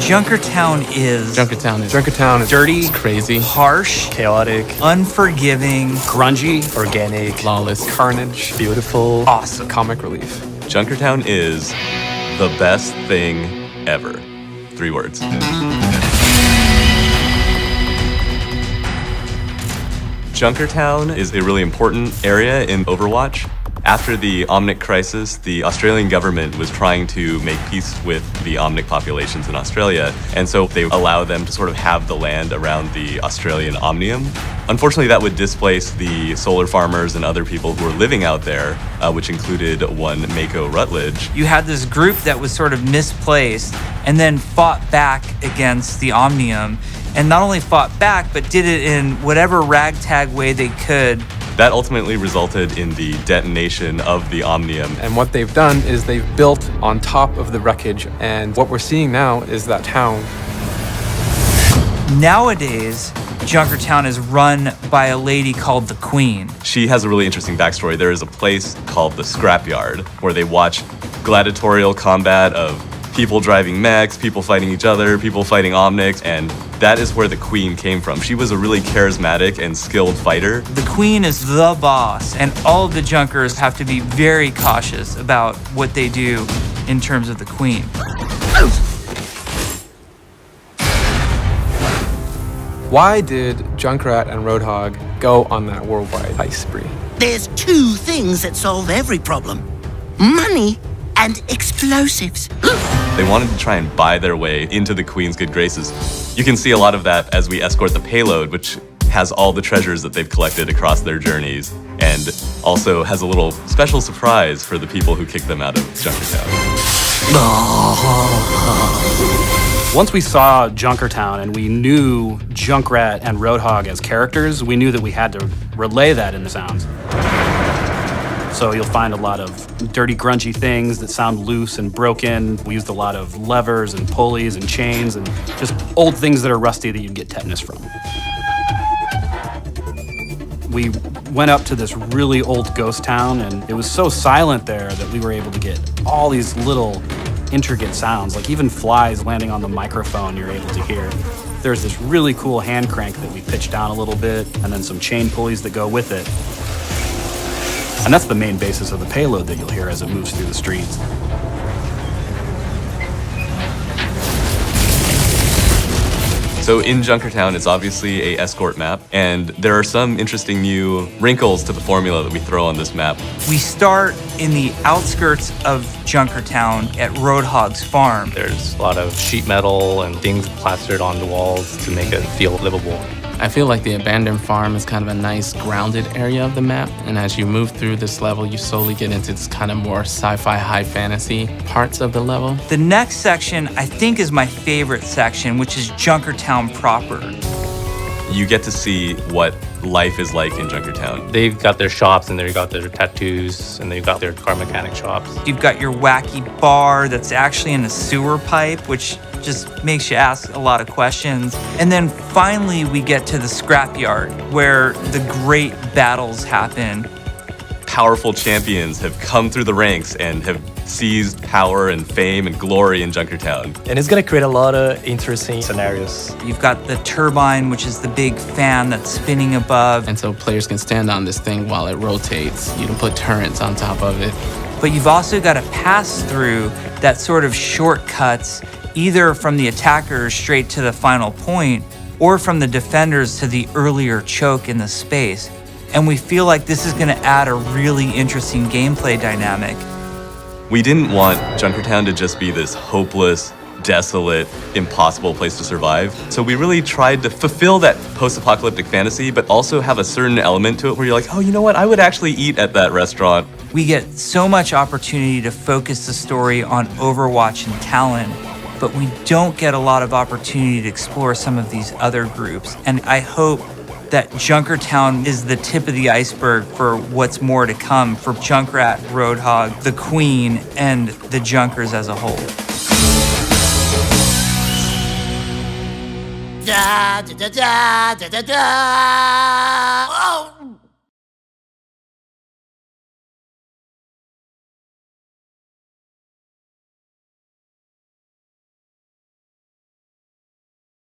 Junkertown is dirty, it's crazy, harsh, chaotic, unforgiving, grungy, organic, lawless, carnage, beautiful, awesome. comic relief. Junkertown is the best thing ever. 3 words. Junkertown is a really important area in Overwatch. After the Omnic crisis, the Australian government was trying to make peace with the Omnic populations in Australia, and so they allow them to sort of have the land around the Australian omnium. Unfortunately, that would displace the solar farmers and other people who were living out there, which included one Mako Rutledge. You had this group that was sort of misplaced and then fought back against the omnium, and not only fought back, but did it in whatever ragtag way they could. That ultimately resulted in the detonation of the omnium. And what they've done is they've built on top of the wreckage, and what we're seeing now is that town. Nowadays, Junkertown is run by a lady called the Queen. She has a really interesting backstory. There is a place called the Scrapyard where they watch gladiatorial combat of people driving mechs, people fighting each other, people fighting Omnics, and that is where the Queen came from. She was a really charismatic and skilled fighter. The Queen is the boss, and all of the Junkers have to be very cautious about what they do in terms of the Queen. Why did Junkrat and Roadhog go on that worldwide heist spree? There's 2 things that solve every problem: money and explosives. They wanted to try and buy their way into the Queen's good graces. You can see a lot of that as we escort the payload, which has all the treasures that they've collected across their journeys, and also has a little special surprise for the people who kicked them out of Junkertown. Once we saw Junkertown and we knew Junkrat and Roadhog as characters, we knew that we had to relay that in the sounds. So you'll find a lot of dirty, grungy things that sound loose and broken. We used a lot of levers and pulleys and chains and just old things that are rusty that you'd get tetanus from. We went up to this really old ghost town, and it was so silent there that we were able to get all these little intricate sounds, like even flies landing on the microphone you're able to hear. There's this really cool hand crank that we pitched down a little bit, and then some chain pulleys that go with it. And that's the main basis of the payload that you'll hear as it moves through the streets. So in Junkertown, it's obviously a escort map, and there are some interesting new wrinkles to the formula that we throw on this map. We start in the outskirts of Junkertown at Roadhog's farm. There's a lot of sheet metal and things plastered on the walls to make it feel livable. I feel like the abandoned farm is kind of a nice grounded area of the map, and as you move through this level, you slowly get into this kind of more sci-fi high fantasy parts of the level. The next section I think is my favorite section, which is Junkertown proper. You get to see what life is like in Junkertown. They've got their shops and they've got their tattoos and they've got their car mechanic shops. You've got your wacky bar that's actually in a sewer pipe, which just makes you ask a lot of questions. And then finally we get to the scrapyard where the great battles happen. Powerful champions have come through the ranks and have seized power and fame and glory in Junkertown. And it's going to create a lot of interesting scenarios. You've got the turbine, which is the big fan that's spinning above. And so players can stand on this thing while it rotates. You can put turrets on top of it. But you've also got to pass through that sort of shortcuts, either from the attackers straight to the final point, or from the defenders to the earlier choke in the space. And we feel like this is going to add a really interesting gameplay dynamic. We didn't want Junkertown to just be this hopeless, desolate, impossible place to survive. So we really tried to fulfill that post-apocalyptic fantasy, but also have a certain element to it where you're like, oh, you know what? I would actually eat at that restaurant. We get so much opportunity to focus the story on Overwatch and Talon, but we don't get a lot of opportunity to explore some of these other groups. And I hope that Junkertown is the tip of the iceberg for what's more to come for Junkrat, Roadhog, the Queen, and the Junkers as a whole. Da da da da da da da. Oh